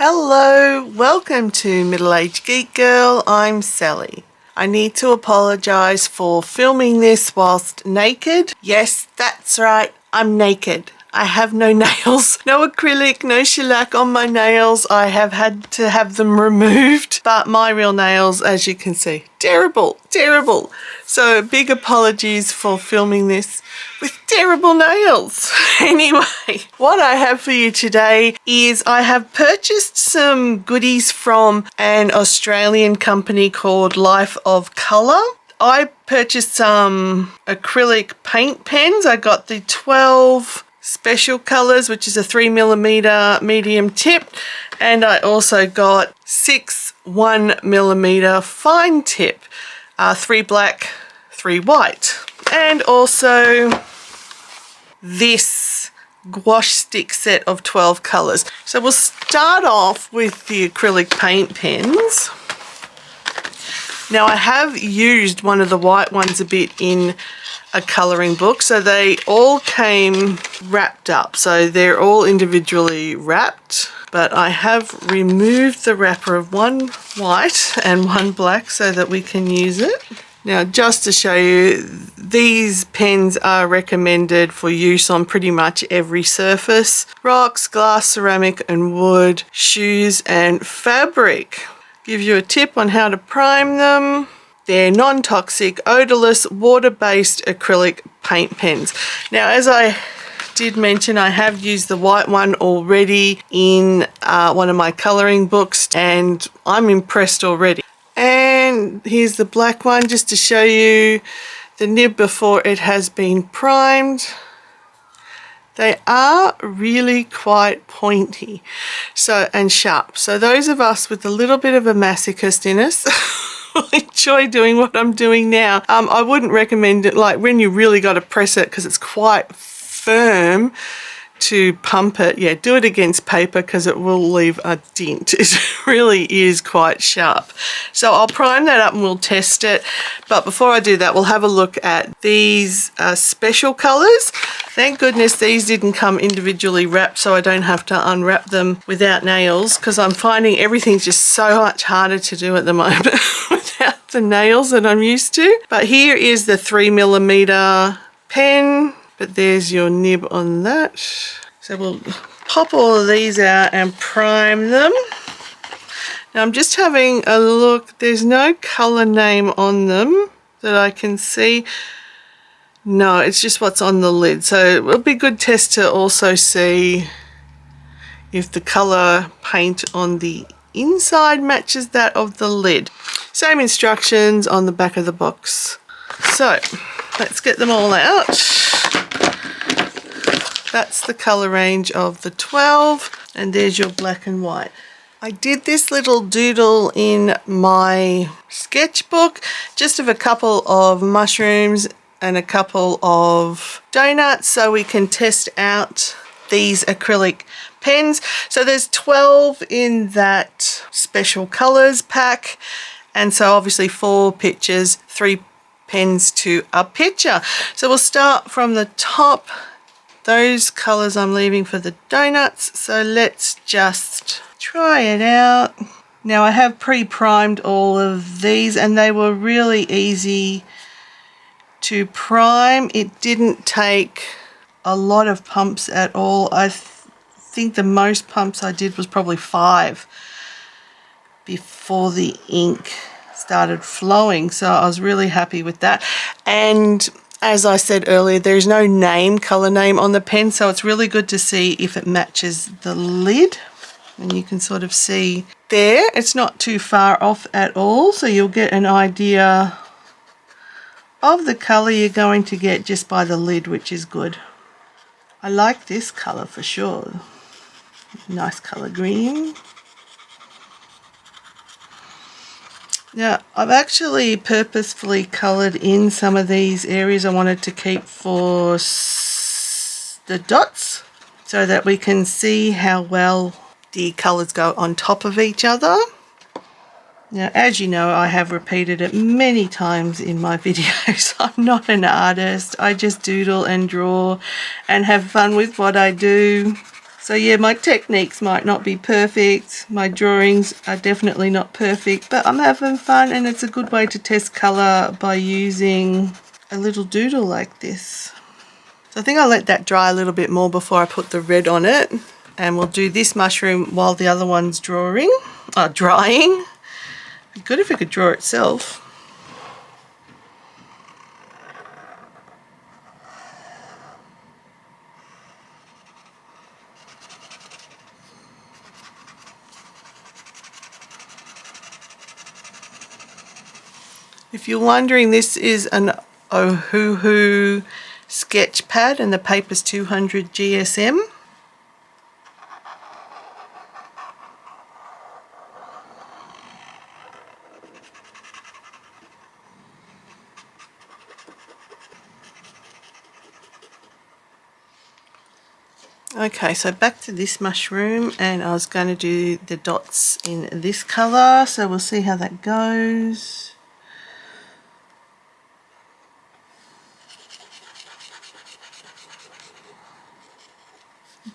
Hello, welcome to Middle-Aged Geek Girl. I'm Sally. I need to apologise for filming this whilst naked. Yes, that's right, I'm naked. I have no nails, no acrylic, no shellac on my nails. I have had to have them removed, but my real nails, as you can see, terrible. So big apologies for filming this with terrible nails. Anyway, what I have for you today is I have purchased some goodies from an Australian company called Life of Colour. I purchased some acrylic paint pens. I got the 12 special colours, which is a 3mm medium tip, and I also got 6 1mm fine tip, 3 black, 3 white, and also this Gouache Stix set of 12 colours. So we'll start off with the acrylic paint pens. Now I have used one of the white ones a bit in a colouring book, so they all came wrapped up, so they're all individually wrapped, but I have removed the wrapper of one white and one black so that we can use it. Now just to show you, these pens are recommended for use on pretty much every surface: rocks, glass, ceramic and wood, shoes and fabric. Give you a tip on how to prime them. They're non-toxic, odorless, water-based acrylic paint pens. Now, as I did mention, I have used the white one already in one of my colouring books, and I'm impressed already. And here's the black one, just to show you the nib before it has been primed. They are really quite pointy and sharp. So those of us with a little bit of a masochist in us will enjoy doing what I'm doing now. I wouldn't recommend it like when you really got to press it because it's quite firm to pump it. Yeah, do it against paper because it will leave a dent. It really is quite sharp. So I'll prime that up and we'll test it. But before I do that, we'll have a look at these special colours. Thank goodness these didn't come individually wrapped, so I don't have to unwrap them without nails, because I'm finding everything's just so much harder to do at the moment without the nails that I'm used to. But here is the 3mm pen. But there's your nib on that. So we'll pop all of these out and prime them. Now I'm just having a look. There's no colour name on them that I can see. No, it's just what's on the lid. So it will be a good test to also see if the colour paint on the inside matches that of the lid. Same instructions on the back of the box. So let's get them all out. That's the colour range of the 12, and there's your black and white. I did this little doodle in my sketchbook, just of a couple of mushrooms and a couple of donuts, so we can test out these acrylic pens. So there's 12 in that special colours pack, and so obviously 4 pictures, 3 pens to a picture. So we'll start from the top. Those colours I'm leaving for the donuts, so let's just try it out. Now I have pre-primed all of these and they were really easy to prime. It didn't take a lot of pumps at all. I think the most pumps I did was probably 5 before the ink started flowing, so I was really happy with that. And as I said earlier, there's no colour name on the pen, so it's really good to see if it matches the lid. And you can sort of see there, it's not too far off at all, so you'll get an idea of the colour you're going to get just by the lid, which is good. I like this colour for sure. Nice colour green. Now, I've actually purposefully coloured in some of these areas I wanted to keep for the dots so that we can see how well the colours go on top of each other. Now, as you know, I have repeated it many times in my videos. I'm not an artist. I just doodle and draw and have fun with what I do. So yeah, my techniques might not be perfect, my drawings are definitely not perfect, but I'm having fun and it's a good way to test colour by using a little doodle like this. So I think I'll let that dry a little bit more before I put the red on it, and we'll do this mushroom while the other one's drying. It'd be good if it could draw itself. If you're wondering, this is an Ohuhu sketch pad and the paper's 200 GSM. Okay, so back to this mushroom, and I was going to do the dots in this colour, so we'll see how that goes.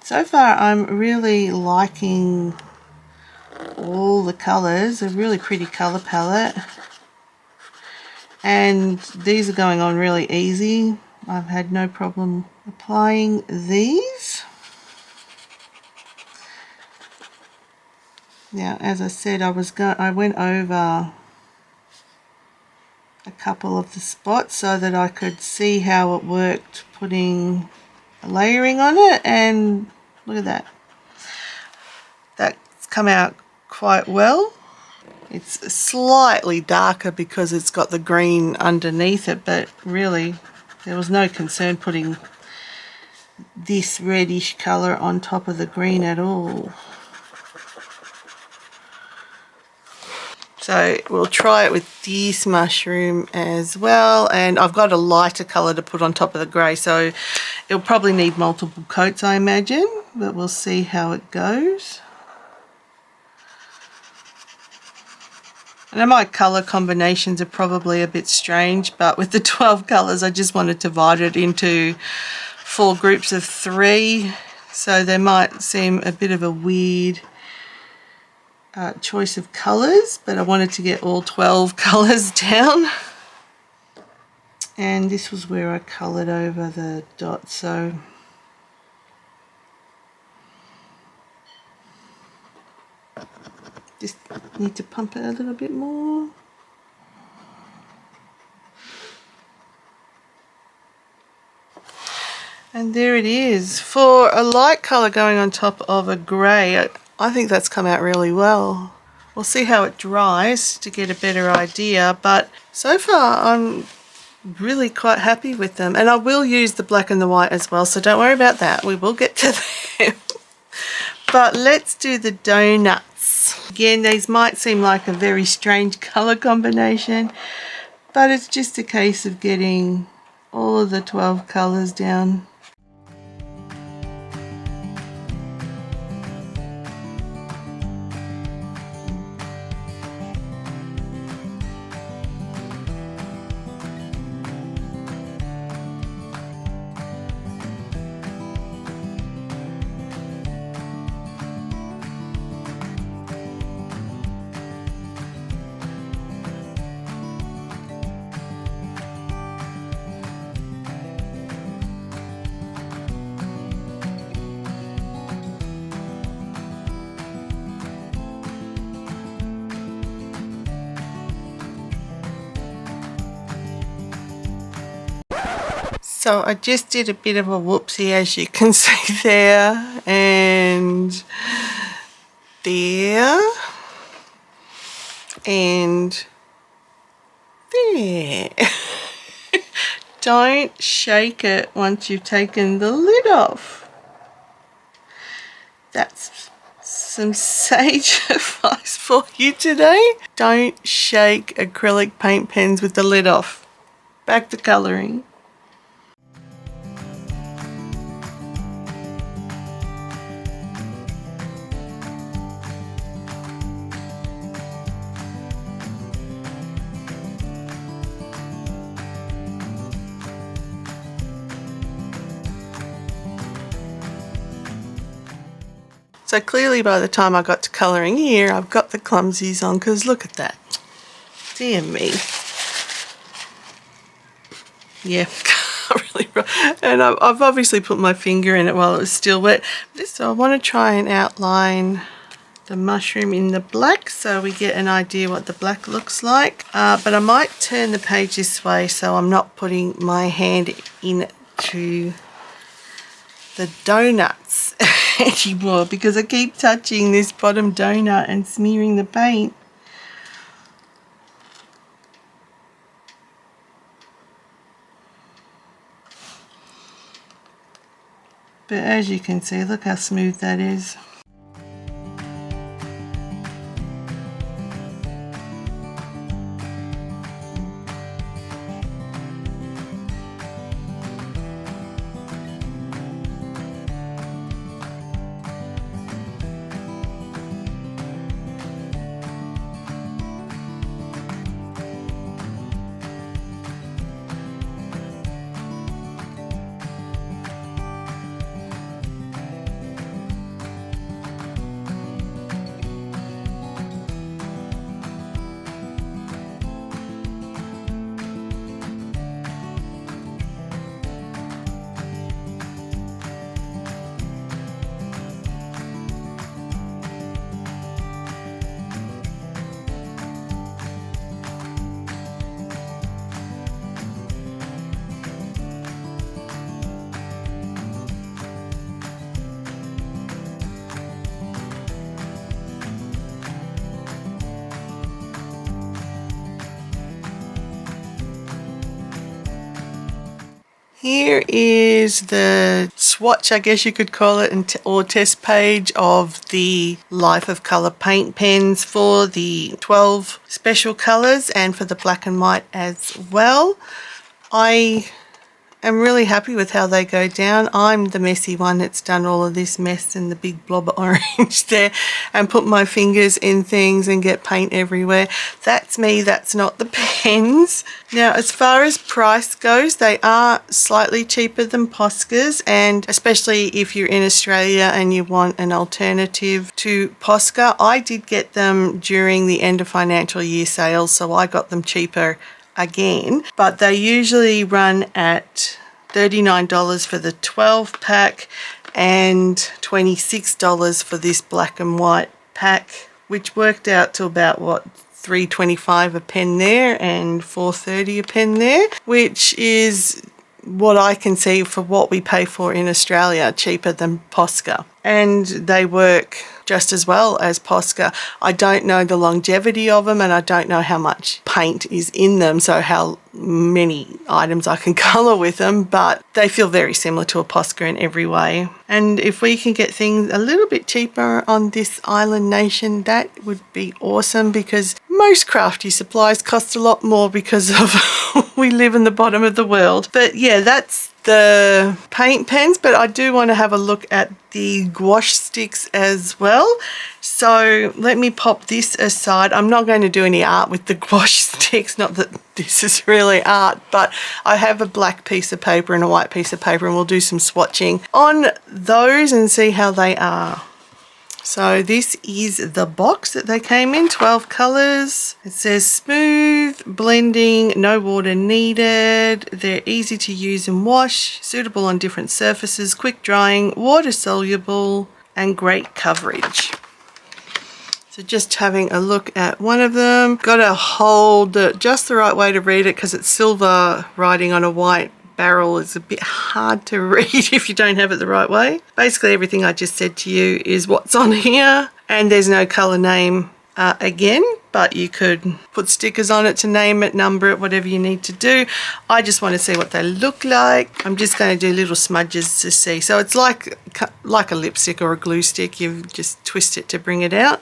So far I'm really liking all the colours, a really pretty colour palette, and these are going on really easy. I've had no problem applying these. Now, as I said, I went over a couple of the spots so that I could see how it worked putting layering on it, and look at that. That's come out quite well. It's slightly darker because it's got the green underneath it, but really there was no concern putting this reddish colour on top of the green at all. So we'll try it with this mushroom as well, and I've got a lighter colour to put on top of the grey, so it'll probably need multiple coats, I imagine, but we'll see how it goes. I know my colour combinations are probably a bit strange, but with the 12 colours I just wanted to divide it into 4 groups of 3, so they might seem a bit of a weird choice of colours, but I wanted to get all 12 colours down. And this was where I coloured over the dots, so just need to pump it a little bit more. And there it is. For a light colour going on top of a grey, I think that's come out really well. We'll see how it dries to get a better idea, but so far I'm really quite happy with them. And I will use the black and the white as well, so don't worry about that. We will get to them. But let's do the donuts. Again, these might seem like a very strange colour combination, but it's just a case of getting all of the 12 colours down. So I just did a bit of a whoopsie, as you can see there, and there, and there. Don't shake it once you've taken the lid off. That's some sage advice for you today. Don't shake acrylic paint pens with the lid off. Back to colouring. So clearly by the time I got to colouring here, I've got the clumsies on, because look at that. Dear me. Yeah, really, and I've obviously put my finger in it while it was still wet. So I want to try and outline the mushroom in the black so we get an idea what the black looks like. But I might turn the page this way so I'm not putting my hand into the donuts anymore, because I keep touching this bottom donut and smearing the paint. But as you can see, look how smooth that is. Here is the swatch, I guess you could call it, or test page of the Life of Colour paint pens for the 12 special colours and for the black and white as well. I am really happy with how they go down. I'm the messy one that's done all of this mess and the big blob of orange there and put my fingers in things and get paint everywhere. That's me, that's not the pens. Now, as far as price goes, they are slightly cheaper than Posca's, and especially if you're in Australia and you want an alternative to Posca. I did get them during the end of financial year sales, so I got them cheaper again, but they usually run at $39 for the 12 pack and $26 for this black and white pack, which worked out to about what, $3.25 a pen there and $4.30 a pen there, which is what I can see for what we pay for in Australia, cheaper than Posca. And they work just as well as Posca. I don't know the longevity of them, and I don't know how much paint is in them, so how many items I can colour with them, but they feel very similar to a Posca in every way. And if we can get things a little bit cheaper on this island nation, that would be awesome, because most crafty supplies cost a lot more because of we live in the bottom of the world. But yeah, that's the paint pens, but I do want to have a look at the Gouache Stix as well. So let me pop this aside. I'm not going to do any art with the Gouache Stix, not that this is really art, but I have a black piece of paper and a white piece of paper, and we'll do some swatching on those and see how they are. So this is the box that they came in, 12 colours. It says smooth, blending, no water needed. They're easy to use and wash, suitable on different surfaces, quick drying, water soluble, and great coverage. So just having a look at one of them. Got to hold it just the right way to read it, because it's silver writing on a white barrel is a bit hard to read if you don't have it the right way. Basically everything I just said to you is what's on here, and there's no colour name again, but you could put stickers on it to name it, number it, whatever you need to do. I just want to see what they look like. I'm just going to do little smudges to see. So it's like a lipstick or a glue stick. You just twist it to bring it out.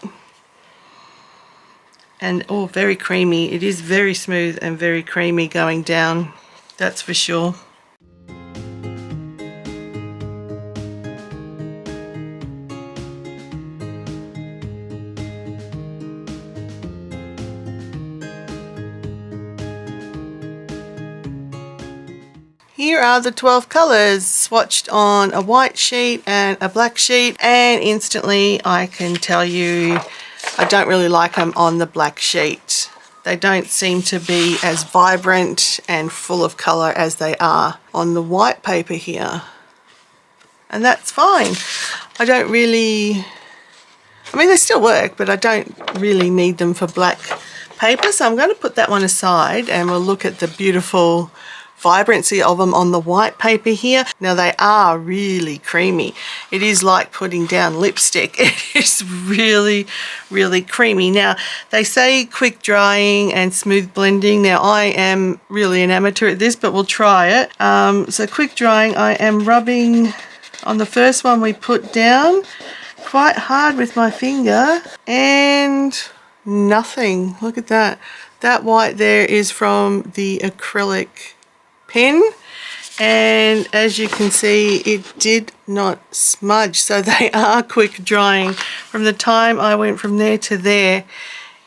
And oh, very creamy. It is very smooth and very creamy going down, that's for sure. here are the 12 colours swatched on a white sheet and a black sheet, and instantly I can tell you I don't really like them on the black sheet. They don't seem to be as vibrant and full of colour as they are on the white paper here. And that's fine. I don't really, I mean they still work, but I don't really need them for black paper. So I'm going to put that one aside and we'll look at the beautiful vibrancy of them on the white paper here. Now they are really creamy. It is like putting down lipstick. It is really, really creamy. Now they say quick drying and smooth blending. Now I am really an amateur at this, but we'll try it. So quick drying, I am rubbing on the first one we put down quite hard with my finger and nothing. Look at that. That white there is from the acrylic pen, and as you can see it did not smudge, so they are quick drying. From the time I went from there to there,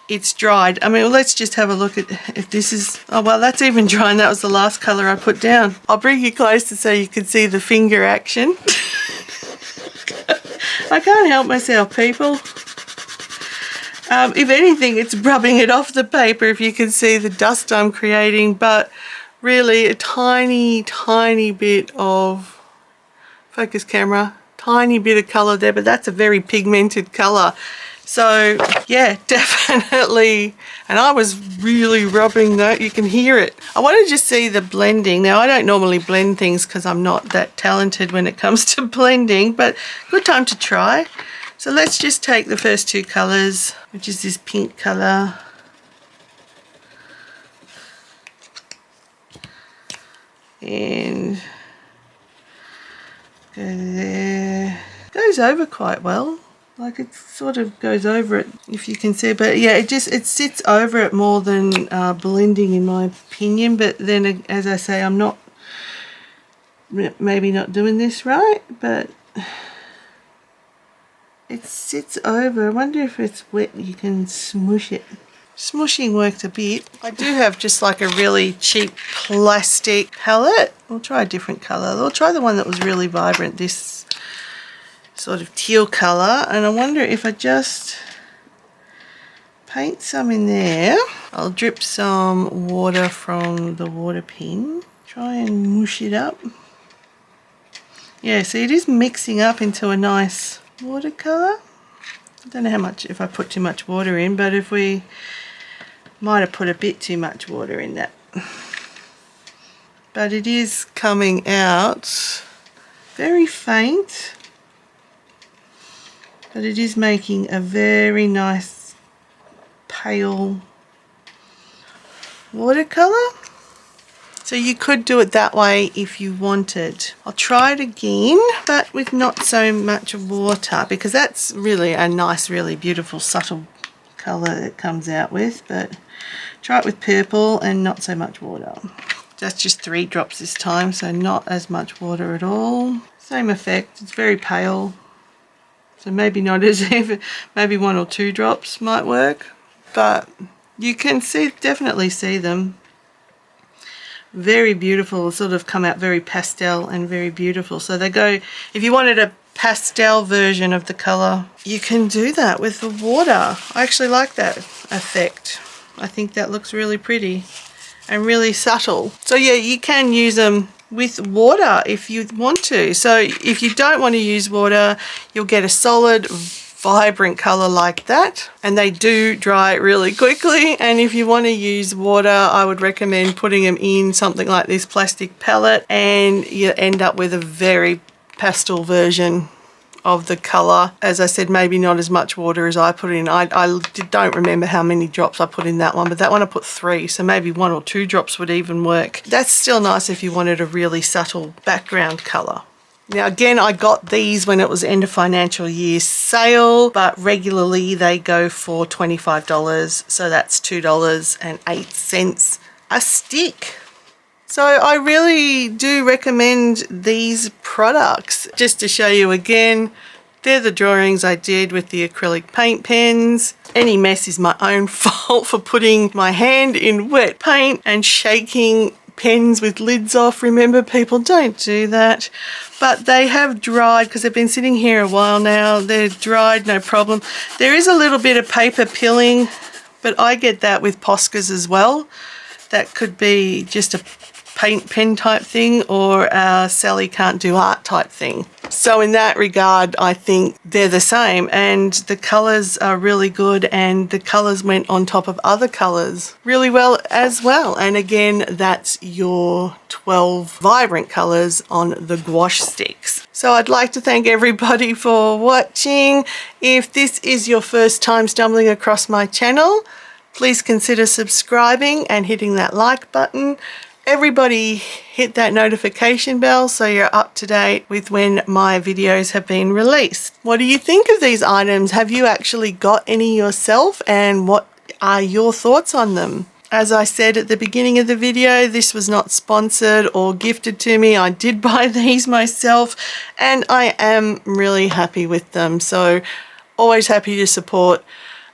it's dried. I mean, well, let's just have a look at if this is, oh well, that's even drying. That was the last colour I put down. I'll bring you closer so you can see the finger action. I can't help myself, people. If anything, it's rubbing it off the paper if you can see the dust I'm creating, but really a tiny, tiny bit of, focus camera, tiny bit of colour there, but that's a very pigmented colour. So yeah, definitely, and I was really rubbing that, you can hear it. I want to just see the blending. Now I don't normally blend things because I'm not that talented when it comes to blending, but good time to try. So let's just take the first two colours, which is this pink colour. And go there. Goes over quite well, like it sort of goes over it if you can see, but yeah, it sits over it more than blending in my opinion. But then as I say, I'm not, maybe not doing this right, but it sits over. I wonder if it's wet, you can smoosh it. Smooshing worked a bit. I do have just like a really cheap plastic palette. We'll try a different colour. We'll try the one that was really vibrant, this sort of teal colour. And I wonder if I just paint some in there. I'll drip some water from the water pen. Try and mush it up. Yeah, see it is mixing up into a nice watercolour. I don't know how much, if I put too much water in, but if we might have put a bit too much water in that. But it is coming out very faint, but it is making a very nice pale watercolour. So you could do it that way if you wanted. I'll try it again, but with not so much water, because that's really a nice, really beautiful, subtle colour it comes out with. But try it with purple and not so much water. That's just 3 drops this time, so not as much water at all. Same effect, it's very pale. So maybe not as even, maybe 1 or 2 drops might work. But you can see, definitely see them. Very beautiful, sort of come out very pastel and very beautiful. So they go, if you wanted a pastel version of the colour, you can do that with the water. I actually like that effect. I think that looks really pretty and really subtle. So yeah, you can use them with water if you want to. So if you don't want to use water, you'll get a solid vibrant color like that, and they do dry really quickly. And if you want to use water, I would recommend putting them in something like this plastic palette, and you end up with a very pastel version of the color. As I said, maybe not as much water as I put in. I don't remember how many drops I put in that one, but that one I put 3, so maybe 1 or 2 drops would even work. That's still nice if you wanted a really subtle background color. Now again, I got these when it was end of financial year sale, but regularly they go for $25, so that's $2.08 a stick. So I really do recommend these products. Just to show you again, they're the drawings I did with the acrylic paint pens. Any mess is my own fault for putting my hand in wet paint and shaking pens with lids off. Remember, people, don't do that. But they have dried because they've been sitting here a while now. They're dried, no problem. There is a little bit of paper pilling, but I get that with Poscas as well. That could be just a paint pen type thing, or a Sally can't do art type thing. So in that regard, I think they're the same, and the colours are really good, and the colours went on top of other colours really well as well. And again, that's your 12 vibrant colours on the Gouache Stix. So I'd like to thank everybody for watching. If this is your first time stumbling across my channel, please consider subscribing and hitting that like button. Everybody hit that notification bell so you're up to date with when my videos have been released. What do you think of these items? Have you actually got any yourself, and what are your thoughts on them? As I said at the beginning of the video, this was not sponsored or gifted to me. I did buy these myself and I am really happy with them. So always happy to support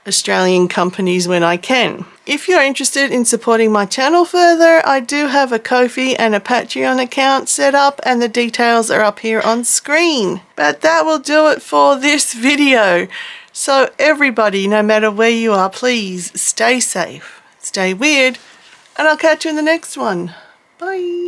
Australian companies when I can. If you're interested in supporting my channel further, I do have a Ko-fi and a Patreon account set up, and the details are up here on screen. But that will do it for this video. So everybody, no matter where you are, please stay safe, stay weird, and I'll catch you in the next one. Bye.